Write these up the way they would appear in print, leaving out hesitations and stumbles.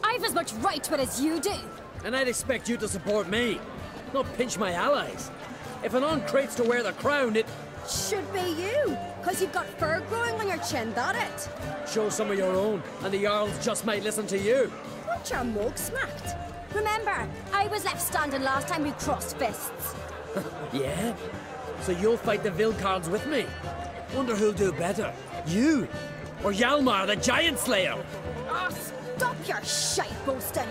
I've as much right to it as you do. And I'd expect you to support me, not pinch my allies. If an on-crate's to wear the crown, it... Should be you, because you've got fur growing on your chin, that it? Show some of your own, and the Jarls just might listen to you. Want your mug smacked? Remember, I was left standing last time we crossed fists. Yeah? So you'll fight the Vilcards with me? Wonder who'll do better, you or Hjalmar the Giant Slayer? Oh, stop your shite boasting.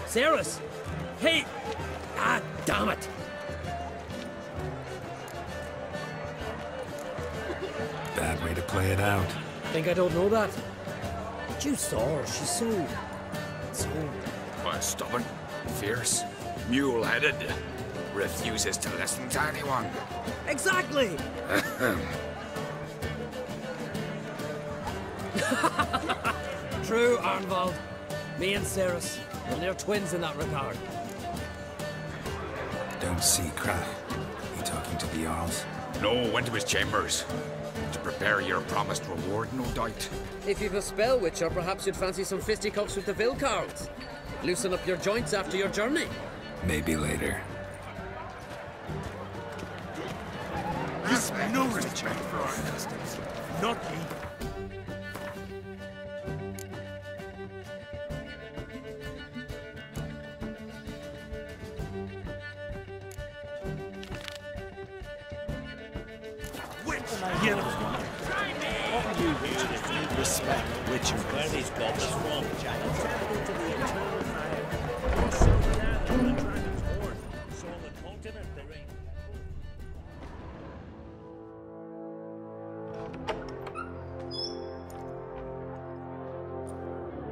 Cerys! Hey! Ah, damn it! Bad way to play it out. Think I don't know that? But you saw her, she's so... Well, stubborn, fierce, mule-headed, refuses to listen to anyone. Exactly! True, Arnvald. Me and Cerys, well, they're twins in that regard. Don't see Krach. You talking to the Jarls? No, went to his chambers. To prepare your promised reward, no doubt. If you've a spell witcher, perhaps you'd fancy some fisticuffs with the Vilcards. Loosen up your joints after your journey. Maybe later. This no respect for our customs. Not me. Get him. What you witches respect witches. Where these goblins from, giants? Traveled to the eternal fire. So down to the dragon's horn. Saw the continent there ain't.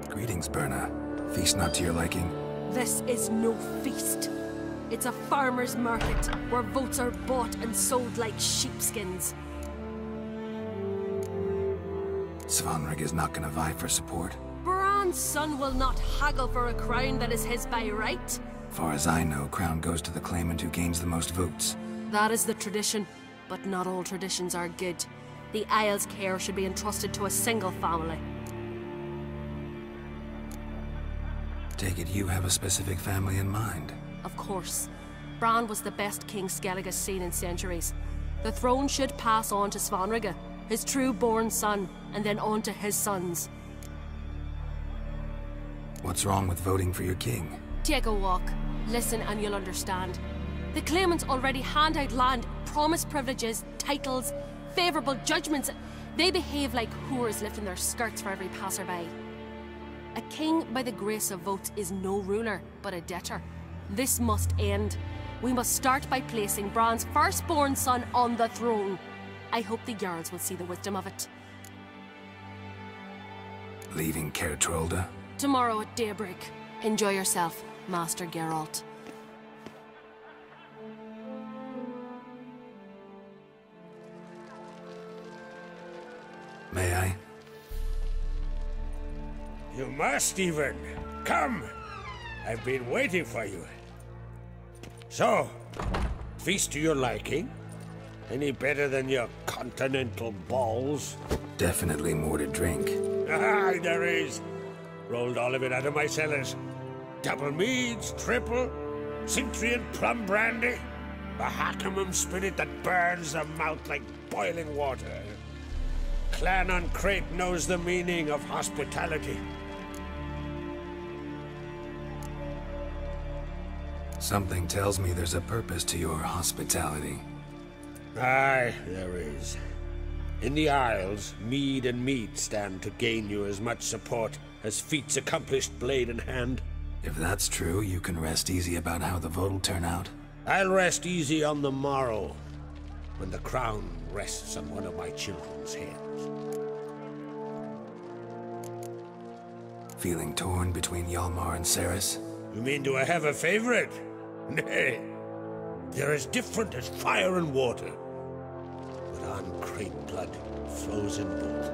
Greetings, Birna. Feast not to your liking? This is no feast. It's a farmer's market where votes are bought and sold like sheepskins. Svanrige is not gonna vie for support. Bran's son will not haggle for a crown that is his by right. Far as I know, crown goes to the claimant who gains the most votes. That is the tradition, but not all traditions are good. The Isle's care should be entrusted to a single family. Take it you have a specific family in mind. Of course. Bran was the best king Skellig has seen in centuries. The throne should pass on to Svanrige, his true-born son, and then on to his sons. What's wrong with voting for your king? Take a walk. Listen and you'll understand. The claimants already hand out land, promise privileges, titles, favourable judgments. They behave like whores lifting their skirts for every passerby. A king by the grace of votes is no ruler, but a debtor. This must end. We must start by placing Bran's firstborn son on the throne. I hope the Jarls will see the wisdom of it. Leaving Kaer Trolde? Tomorrow at daybreak. Enjoy yourself, Master Geralt. May I? You must even. Come! I've been waiting for you. So, feast to your liking? Any better than your continental balls? Definitely more to drink. Ah, there is. Rolled all of it out of my cellars. Double meads, triple, Cintrian plum brandy, a Hackamum spirit that burns the mouth like boiling water. Clan on Crate knows the meaning of hospitality. Something tells me there's a purpose to your hospitality. Aye, there is. In the Isles, mead and meat stand to gain you as much support as feats accomplished blade in hand. If that's true, you can rest easy about how the vote'll turn out. I'll rest easy on the morrow, when the crown rests on one of my children's heads. Feeling torn between Hjalmar and Cerys? You mean do I have a favorite? Nay. They're as different as fire and water. But uncreate blood flows in both.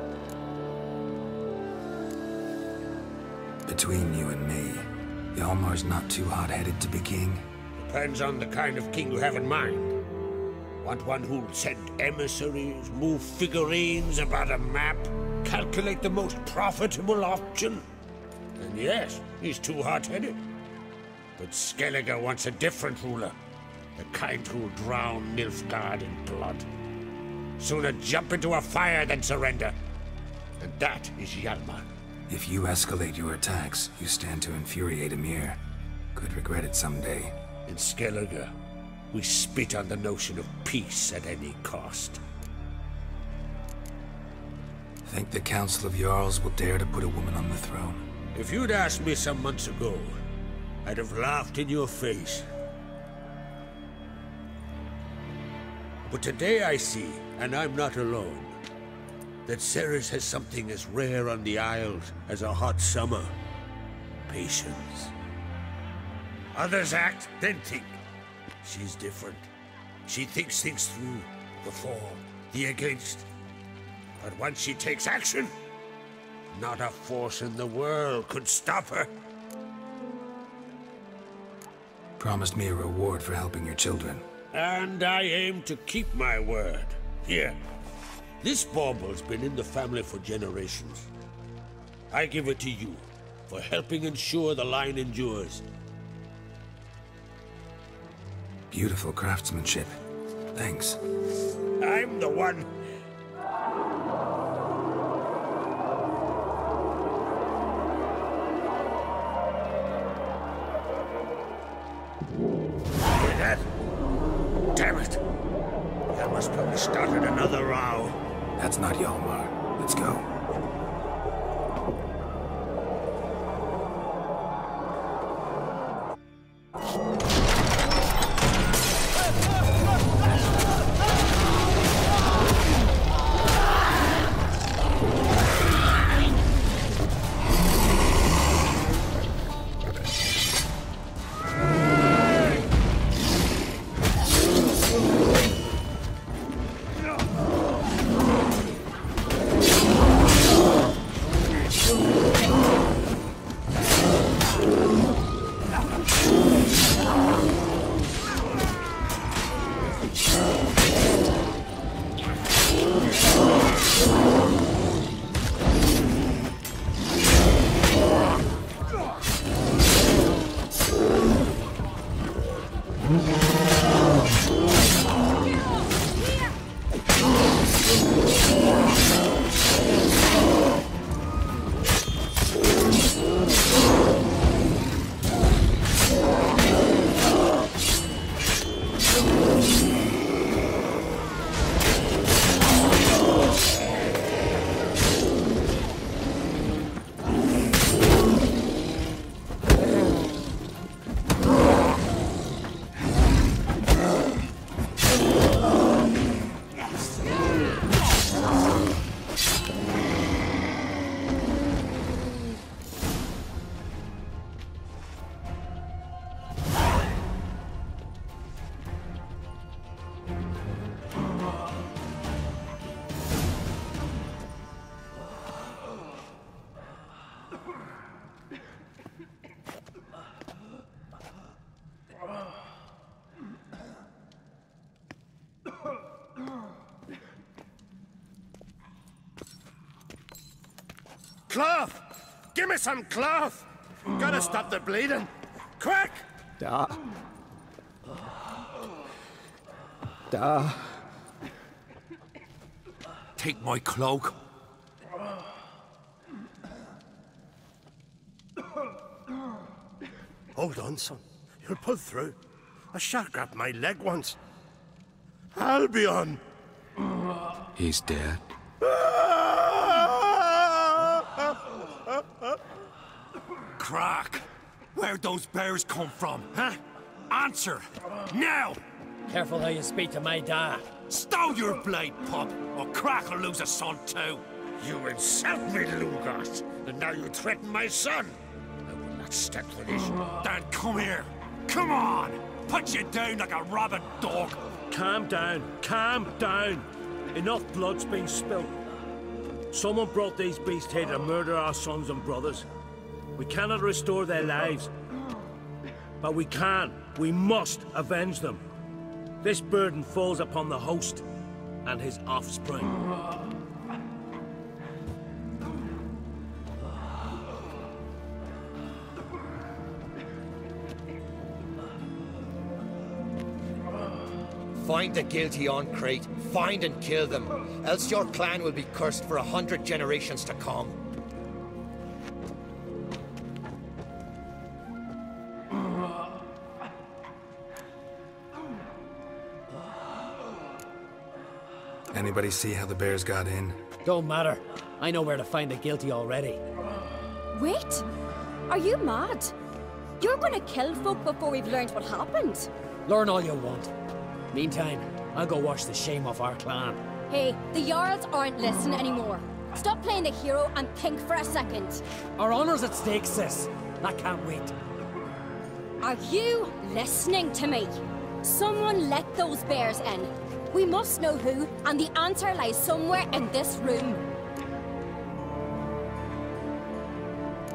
Between you and me, Hjalmar's not too hot-headed to be king? Depends on the kind of king you have in mind. Want one who'll send emissaries, move figurines about a map, calculate the most profitable option. And yes, he's too hot-headed. But Skellige wants a different ruler. The kind who'll drown Nilfgaard in blood. Sooner jump into a fire than surrender. And that is Hjalmar. If you escalate your attacks, you stand to infuriate Emir. Could regret it someday. In Skellige, we spit on the notion of peace at any cost. Think the Council of Jarls will dare to put a woman on the throne? If you'd asked me some months ago, I'd have laughed in your face. But today I see, and I'm not alone, that Cerys has something as rare on the Isles as a hot summer. Patience. Others act, then think. She's different. She thinks things through, the for, the against. But once she takes action, not a force in the world could stop her. Promised me a reward for helping your children. And I aim to keep my word. Here. This bauble's been in the family for generations. I give it to you, for helping ensure the line endures. Beautiful craftsmanship. Thanks. I'm the one. Hear that? Damn it. Hjalmar's probably started another row. That's not Hjalmar. Let's go. Cloth! Give me some cloth! Gotta stop the bleeding! Quick! Da. Take my cloak. Hold on, son. You'll pull through. A shark grabbed my leg once. Albion! He's dead. Crack! Where'd those bears come from, huh? Answer! Now! Careful how you speak to my dad. Stow your blade, pup, or Crack will lose a son too. You insult me, Lugos, and now you threaten my son. I will not stand for this. Dan, come here. Come on! Put you down like a rabid dog. Calm down. Calm down. Enough blood's been spilt. Someone brought these beasts here to murder our sons and brothers. We cannot restore their lives. But we can. We must avenge them. This burden falls upon the host and his offspring. Find the guilty on Crate, find and kill them, else your clan will be cursed for 100 generations to come. Anybody see how the bears got in? Don't matter. I know where to find the guilty already. Wait! Are you mad? You're gonna kill folk before we've learned what happened. Learn all you want. Meantime, I'll go wash the shame off our clan. Hey, the Jarls aren't listening anymore. Stop playing the hero and think for a second. Our honor's at stake, sis. I can't wait. Are you listening to me? Someone let those bears in. We must know who, and the answer lies somewhere in this room.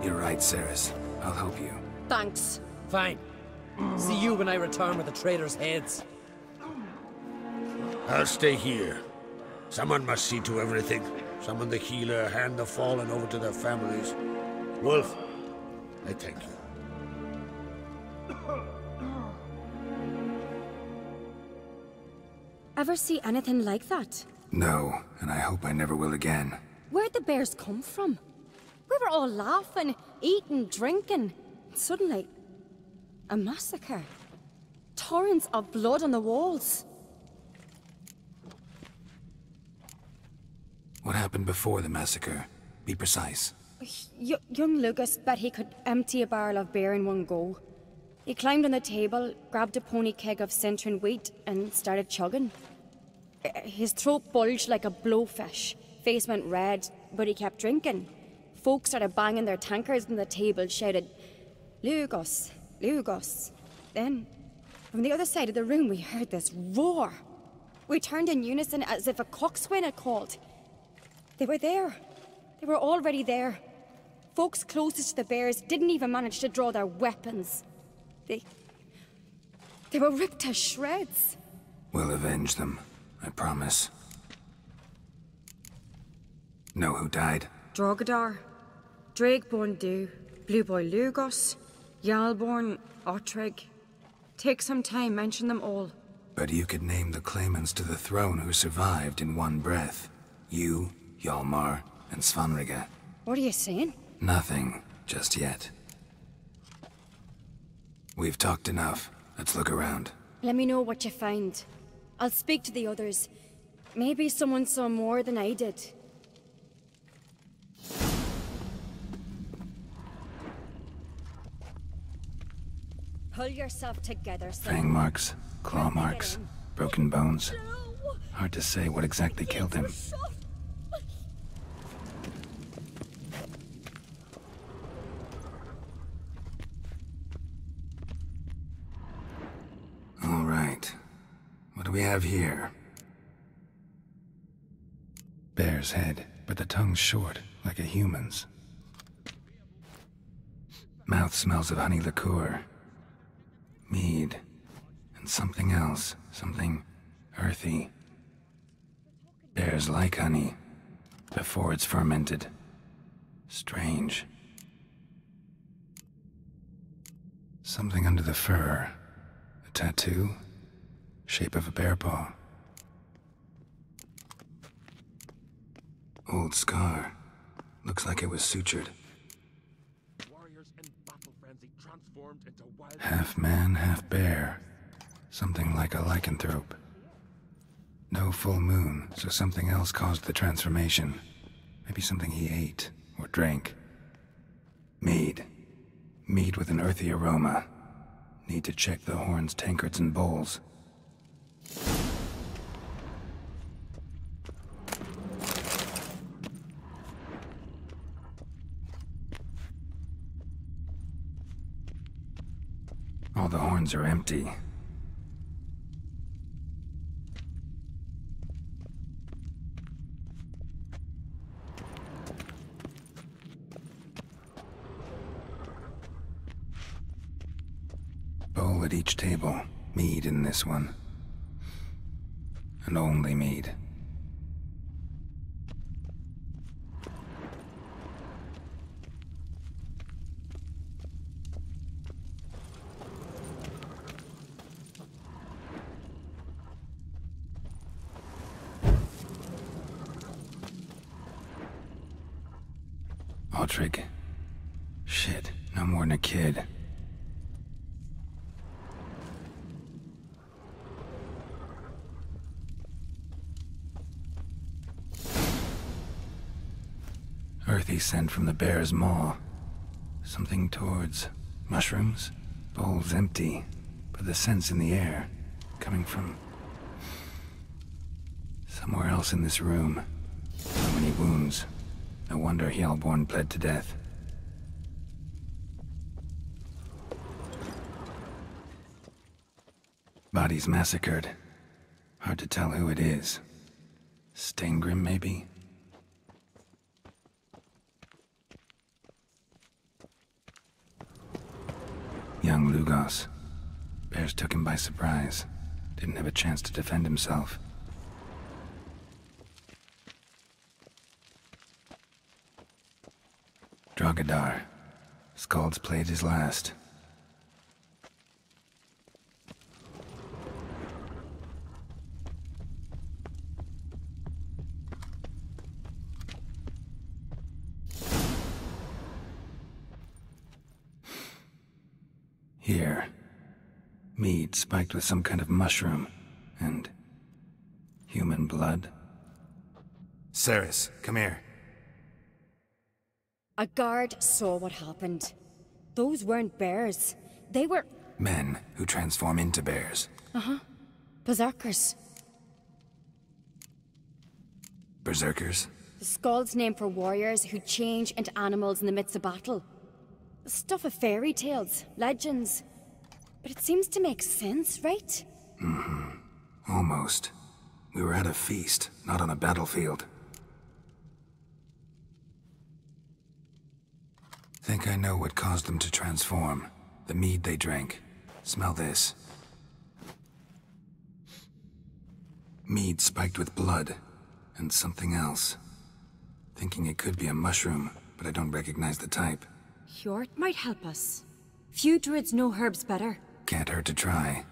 You're right, Cerys. I'll help you. Thanks. Fine. See you when I return with the traitors' heads. I'll stay here. Someone must see to everything. Summon the healer, hand the fallen over to their families. Wolf, I thank you. Ever see anything like that? No, and I hope I never will again. Where'd the bears come from? We were all laughing, eating, drinking. Suddenly, a massacre. Torrents of blood on the walls. What happened before the massacre? Be precise. Young Lucas bet he could empty a barrel of beer in one go. He climbed on the table, grabbed a pony keg of Cintron wheat, and started chugging. His throat bulged like a blowfish. Face went red, but he kept drinking. Folks started banging their tankards on the table, shouted, "Lugos, Lugos." Then, from the other side of the room, we heard this roar. We turned in unison as if a coxswain had called. They were there. They were already there. Folks closest to the bears didn't even manage to draw their weapons. They were ripped to shreds. We'll avenge them, I promise. Know who died? Drogadar, Drakeborn Du, Blue Boy Lugos, Yalborn, Ottrig. Take some time, mention them all. But you could name the claimants to the throne who survived in one breath. You, Hjalmar, and Svanrige. What are you saying? Nothing, just yet. We've talked enough. Let's look around. Let me know what you find. I'll speak to the others. Maybe someone saw more than I did. Pull yourself together, son. Fang marks, claw marks, broken bones. Hard to say what exactly killed him. All right. What do we have here? Bear's head, but the tongue's short, like a human's. Mouth smells of honey liqueur. Mead. And something else. Something earthy. Bears like honey. Before it's fermented. Strange. Something under the fur. A tattoo? Shape of a bear paw. Old scar. Looks like it was sutured. Half man, half bear. Something like a lycanthrope. No full moon, so something else caused the transformation. Maybe something he ate or drank. Mead. Mead with an earthy aroma. Need to check the horns, tankards, and bowls. All the horns are empty. Bowl at each table. Mead in this one. And only mead. Ottrig. Shit, no more than a kid. Earthy scent from the bear's maw. Something towards mushrooms? Bowl's empty, but the scent's in the air. Coming from somewhere else in this room. So many wounds. No wonder Hjalborn bled to death. Bodies massacred. Hard to tell who it is. Steingrim, maybe? Young Lugos. Bears took him by surprise. Didn't have a chance to defend himself. Drogadar. Skald's played his last. Here. Mead spiked with some kind of mushroom. And human blood. Cerys, come here. A guard saw what happened. Those weren't bears. They were... Men who transform into bears. Uh-huh. Berserkers. Berserkers? The Skald's name for warriors who change into animals in the midst of battle. The stuff of fairy tales, legends. But it seems to make sense, right? Mm-hmm. Almost. We were at a feast, not on a battlefield. Think I know what caused them to transform. The mead they drank. Smell this. Mead spiked with blood. And something else. Thinking it could be a mushroom, but I don't recognize the type. Hjort might help us. Few druids know herbs better. Can't hurt to try.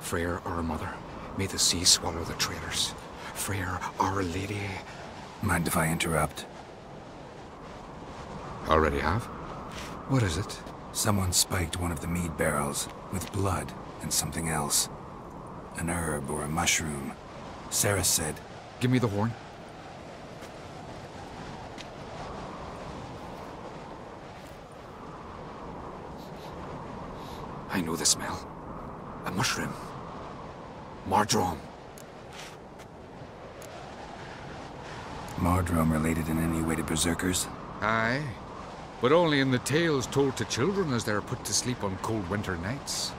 Freyr, our mother, may the sea swallow the traitors. Freyr, our lady. Mind if I interrupt? Already have? What is it? Someone spiked one of the mead barrels with blood and something else. An herb or a mushroom. Cerys said... Give me the horn. I know the smell. A mushroom. Mardrome. Mardrome related in any way to berserkers? Aye. But only in the tales told to children as they're put to sleep on cold winter nights.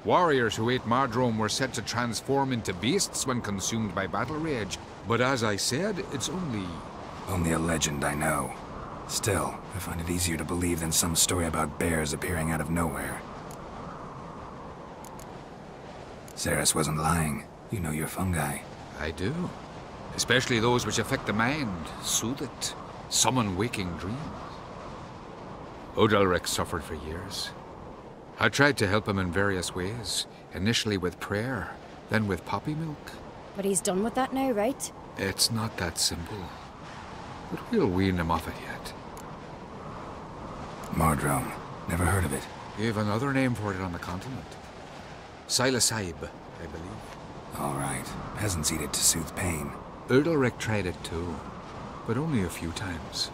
Warriors who ate Mardrome were said to transform into beasts when consumed by battle rage. But as I said, it's only... Only a legend, I know. Still, I find it easier to believe than some story about bears appearing out of nowhere. Cerys wasn't lying. You know your fungi. I do. Especially those which affect the mind, soothe it, summon waking dreams. Odalric suffered for years. I tried to help him in various ways, initially with prayer, then with poppy milk. But he's done with that now, right? It's not that simple. But we'll wean him off it yet. Mardrome. Never heard of it. You have another name for it on the continent. Silasaib, I believe. All right. Peasants eat it to soothe pain. Odalric tried it too, but only a few times.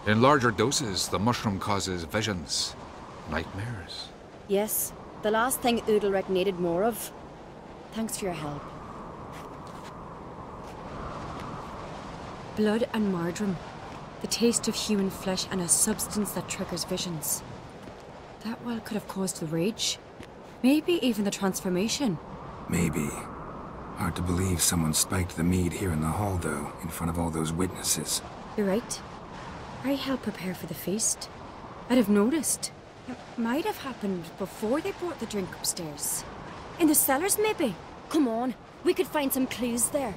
In larger doses, the mushroom causes visions, nightmares. Yes, the last thing Odalric needed more of. Thanks for your help. Blood and Mardrome. The taste of human flesh and a substance that triggers visions. That well could have caused the rage. Maybe even the transformation. Maybe. Hard to believe someone spiked the mead here in the hall, though, in front of all those witnesses. You're right. I helped prepare for the feast. I'd have noticed. It might have happened before they brought the drink upstairs. In the cellars, maybe? Come on, we could find some clues there.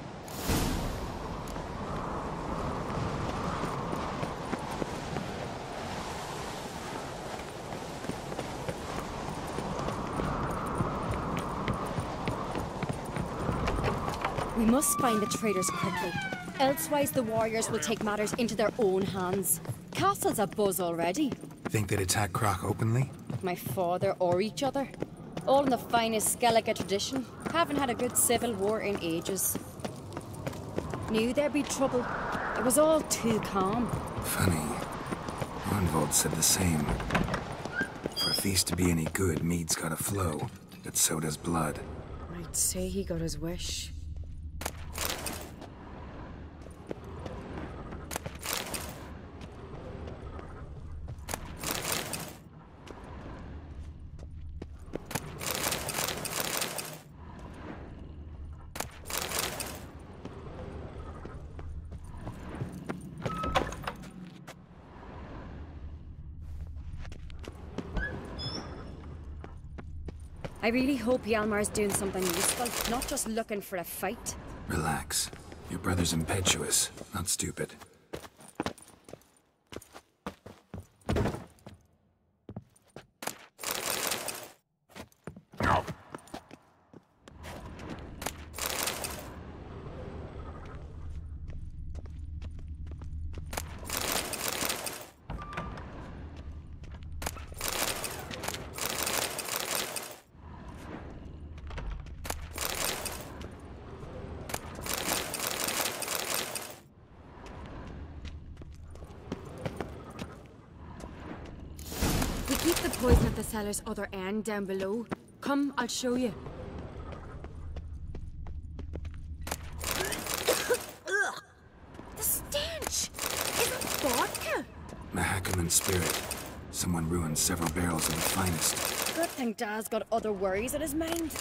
must find the traitors quickly. Elsewise, the warriors will take matters into their own hands. Castle's abuzz already. Think they'd attack Croc openly? My father or each other. All in the finest Skellige tradition. Haven't had a good civil war in ages. Knew there'd be trouble. It was all too calm. Funny. Arnvald said the same. For a feast to be any good, mead's gotta flow. But so does blood. I'd say he got his wish. I really hope Hjalmar's doing something useful, not just looking for a fight. Relax. Your brother's impetuous, not stupid. Keep the poison at the cellar's other end down below. Come, I'll show you. The stench! Is it vodka? Mahakaman spirit. Someone ruined several barrels of the finest. Good thing Dad's got other worries in his mind.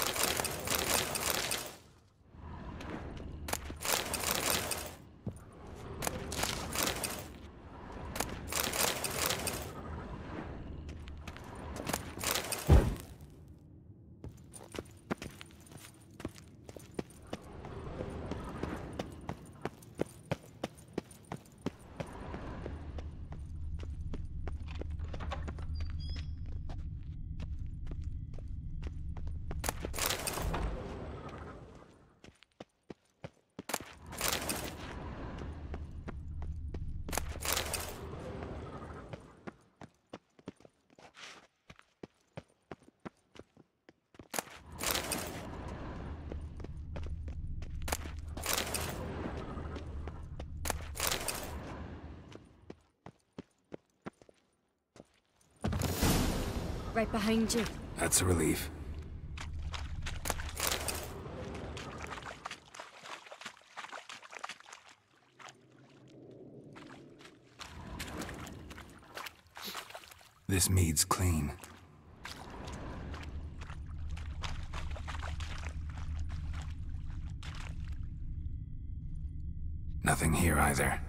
Right behind you. That's a relief. This mead's clean. Nothing here either.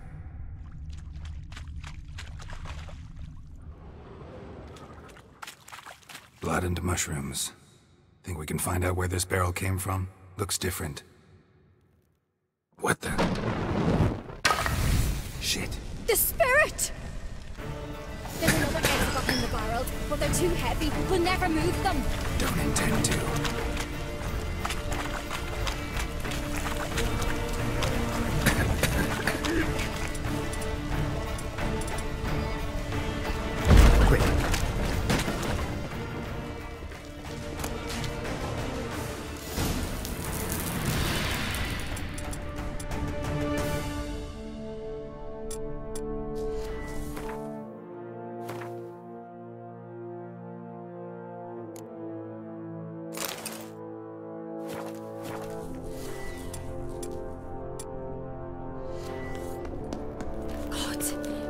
Blood and mushrooms. Think we can find out where this barrel came from? Looks different. What the? Shit. The spirit! There's another egg behind the barrels, but they're too heavy. We'll never move them. Don't intend to.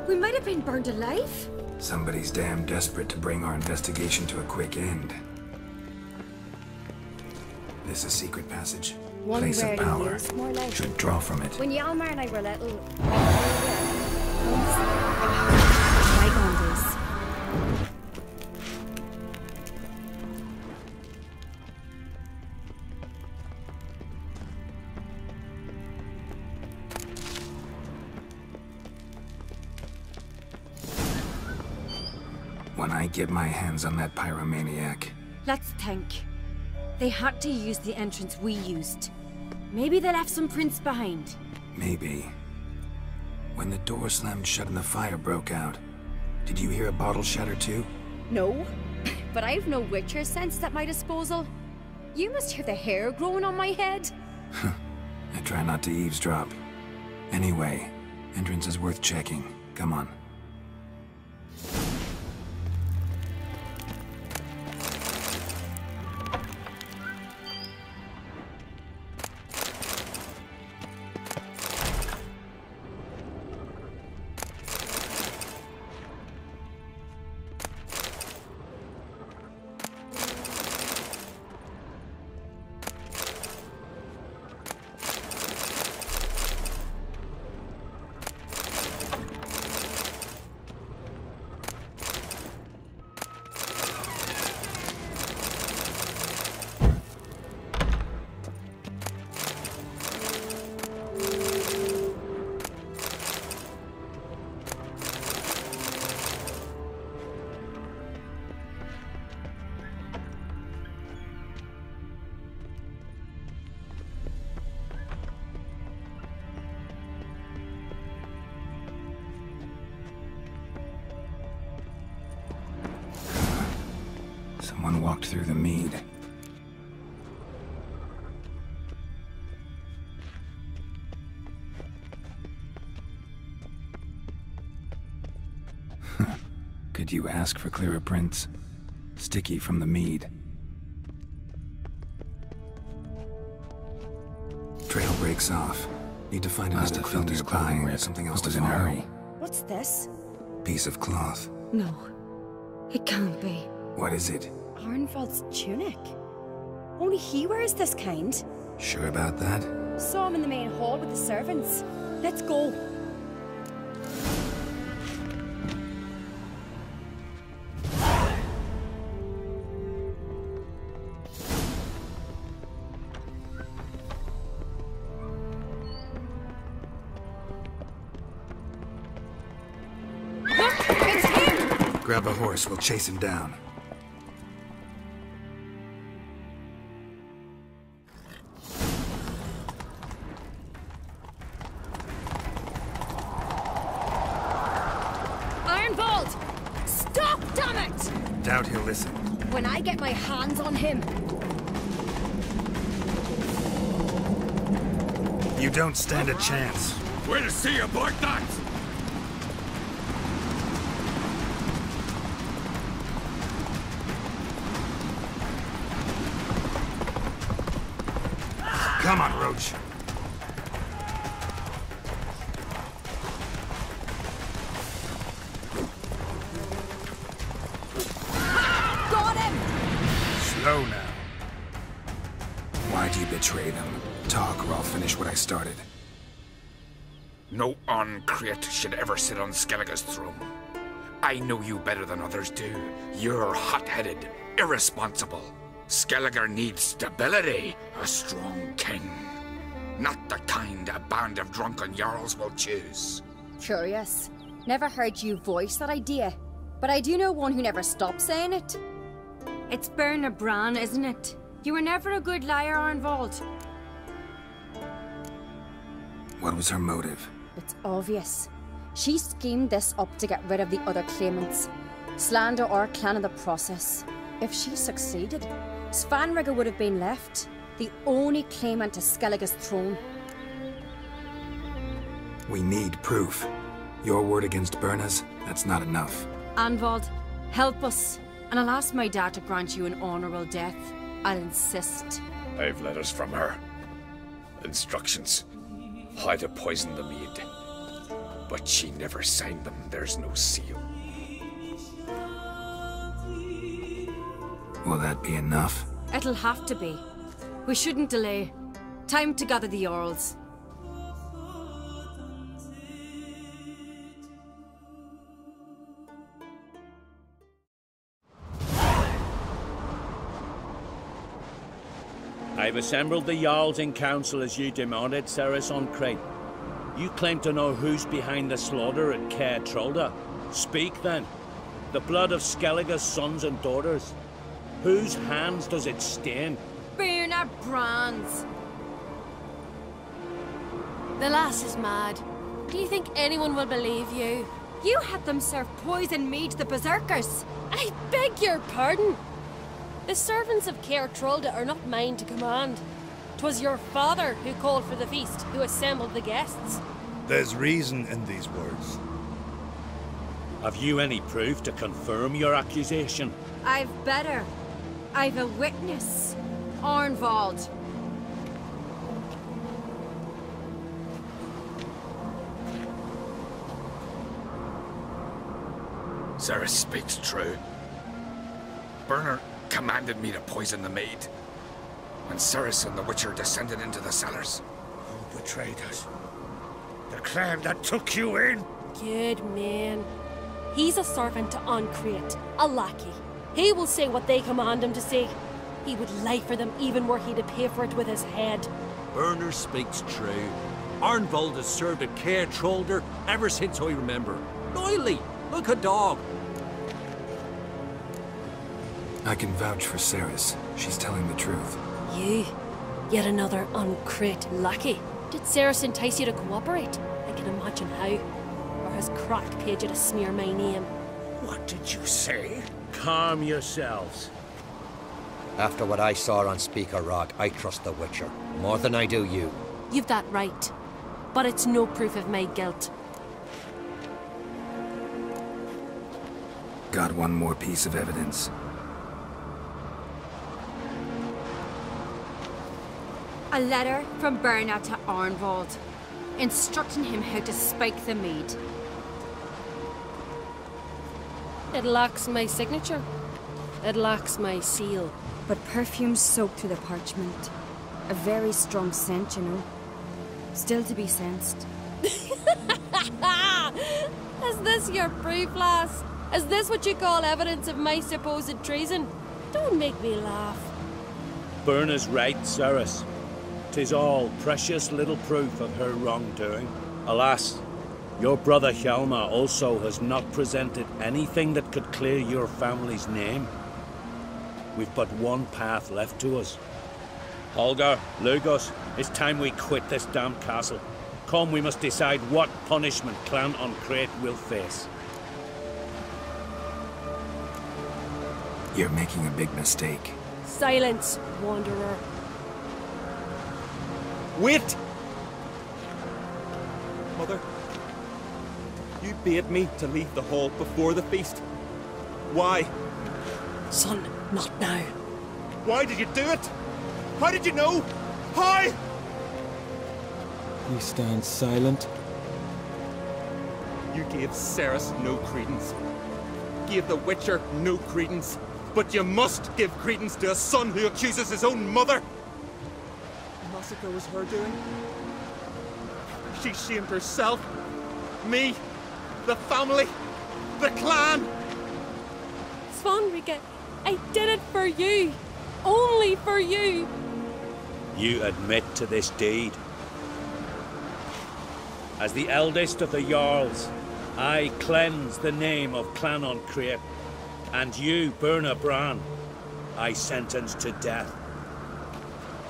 We might have been burned alive. Somebody's damn desperate to bring our investigation to a quick end. This a secret passage. One Place of rarely power. used, more like Should draw from it. when Hjalmar and I were little. Bygone days. When I get my hands on that pyromaniac. Let's think. They had to use the entrance we used. Maybe they left some prints behind. Maybe. When the door slammed shut and the fire broke out, did you hear a bottle shatter too? No, but I've no witcher sense at my disposal. You must hear the hair growing on my head. I try not to eavesdrop. Anyway, entrance is worth checking. Come on. Someone walked through the mead. Could you ask for clearer prints? Sticky from the mead. Trail breaks off. Need to find another clue nearby or something else to follow. What's this? Piece of cloth. No, it can't be. What is it? Arnvald's tunic. Only he wears this kind. Sure about that? Saw him in the main hall with the servants. Let's go. Look, it's him! Grab a horse, we'll chase him down. Doubt he'll listen. When I get my hands on him. You don't stand a chance. Way to see you, like that! Come on, Roach. Slow now. Why'd you betray them? Talk or I'll finish what I started. No uncreate should ever sit on Skellige's throne. I know you better than others do. You're hot-headed, irresponsible. Skellige needs stability, a strong king. Not the kind a band of drunken jarls will choose. Curious. Never heard you voice that idea. But I do know one who never stopped saying it. It's Birna Bran, isn't it? You were never a good liar, Arnvald. What was her motive? It's obvious. She schemed this up to get rid of the other claimants. Slander our clan in the process. If she succeeded, Svanrige would have been left, the only claimant to Skellige's throne. We need proof. Your word against Birna's, that's not enough. Arnvald, help us. And I'll ask my dad to grant you an honorable death. I'll insist. I've letters from her. Instructions. How to poison the mead. But she never signed them. There's no seal. Will that be enough? It'll have to be. We shouldn't delay. Time to gather the Jarls. I've assembled the Jarls in council as you demanded, Cerys on Crate. You claim to know who's behind the slaughter at Kaer Trolde. Speak then. The blood of Skellige's sons and daughters. Whose hands does it stain? Birna Bran's. The lass is mad. Do you think anyone will believe you? You had them serve poison mead to the berserkers. I beg your pardon. The servants of Kaer Trolde are not mine to command. 'Twas your father who called for the feast, who assembled the guests. There's reason in these words. Have you any proof to confirm your accusation? I've better. I've a witness. Arnvald. Cerys speaks true. Birna commanded me to poison the maid. And Cerys and the Witcher descended into the cellars. Who betrayed us? The clan that took you in? Good man. He's a servant to Ancrate, a lackey. He will say what they command him to say. He would lie for them even were he to pay for it with his head. Birna speaks true. Arnvald has served at Kaer Trolde ever since I remember. Loyally, like a dog. I can vouch for Cerys. She's telling the truth. You? Yet another Ancrate lackey? Did Cerys entice you to cooperate? I can imagine how. Or has Crack paid you to smear my name? What did you say? Calm yourselves. After what I saw on Speaker Rock, I trust the Witcher. More than I do you. You've that right. But it's no proof of my guilt. Got one more piece of evidence. A letter from Birna to Arnvald, instructing him how to spike the mead. It lacks my signature. It lacks my seal. But perfume soaked through the parchment. A very strong scent, you know. Still to be sensed. Is this your proof, lass? Is this what you call evidence of my supposed treason? Don't make me laugh. Birna's right, Cerys. 'Tis all precious little proof of her wrongdoing. Alas, your brother Hjalmar also has not presented anything that could clear your family's name. We've but one path left to us. Holger, Lugos, it's time we quit this damned castle. Come, we must decide what punishment Clan Ancrate will face. You're making a big mistake. Silence, wanderer. Wait! Mother, you bade me to leave the hall before the feast. Why? Son, not now. Why did you do it? How did you know? How? You stand silent. You gave Cerys no credence. Gave the Witcher no credence. But you must give credence to a son who accuses his own mother. The massacre was her doing. She shamed herself, me, the family, the clan. Svanrige, I did it for you. Only for you. You admit to this deed. As the eldest of the Jarls, I cleanse the name of Clan Ancrate. And you, Birna Bran, I sentence to death.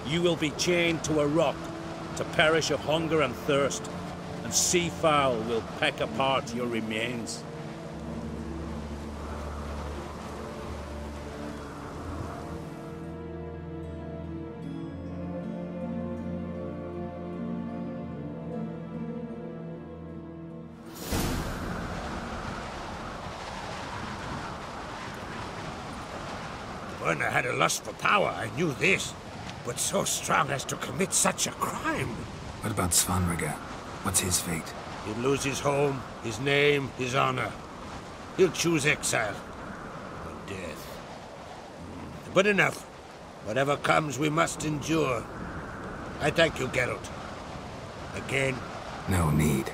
You will be chained to a rock to perish of hunger and thirst, and seafowl will peck apart your remains. Birna had a lust for power, I knew this. But so strong as to commit such a crime. What about Svanrige? What's his fate? He'll lose his home, his name, his honor. He'll choose exile. Or death. But enough. Whatever comes, we must endure. I thank you, Geralt. Again. No need.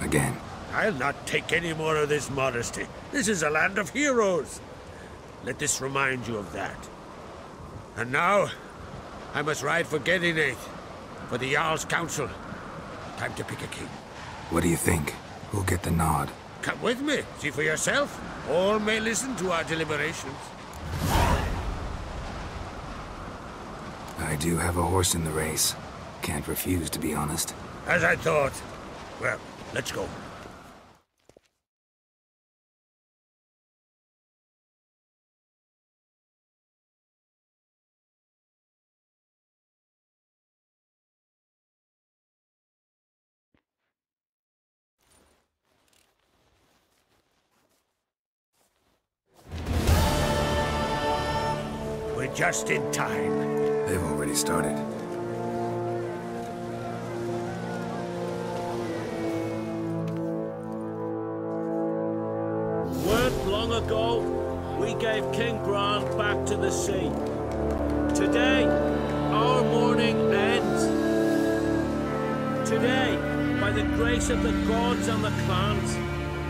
Again. I'll not take any more of this modesty. This is a land of heroes. Let this remind you of that. And now, I must ride for Gedinath, for the Jarl's Council. Time to pick a king. What do you think? Who'll get the nod? Come with me, see for yourself. All may listen to our deliberations. I do have a horse in the race. Can't refuse, to be honest. As I thought. Well, let's go. We're just in time. They've already started. Weren't long ago, we gave King Bran back to the sea. Today, our mourning ends. Today, by the grace of the gods and the clans,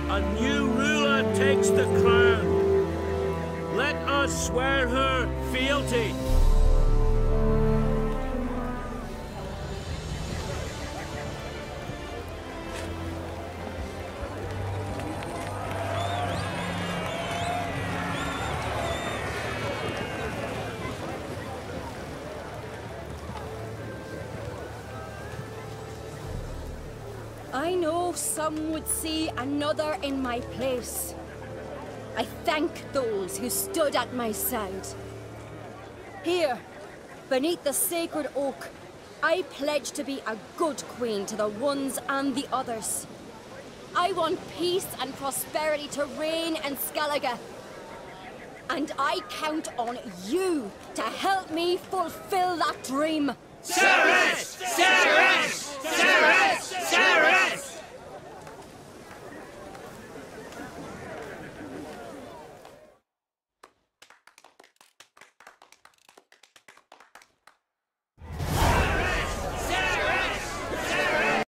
a new ruler takes the crown. Let us swear her fealty. I know some would see another in my place. I thank those who stood at my side. Here, beneath the sacred oak, I pledge to be a good queen to the ones and the others. I want peace and prosperity to reign in Skellige. And I count on you to help me fulfill that dream. Cerys! Cerys! Cerys!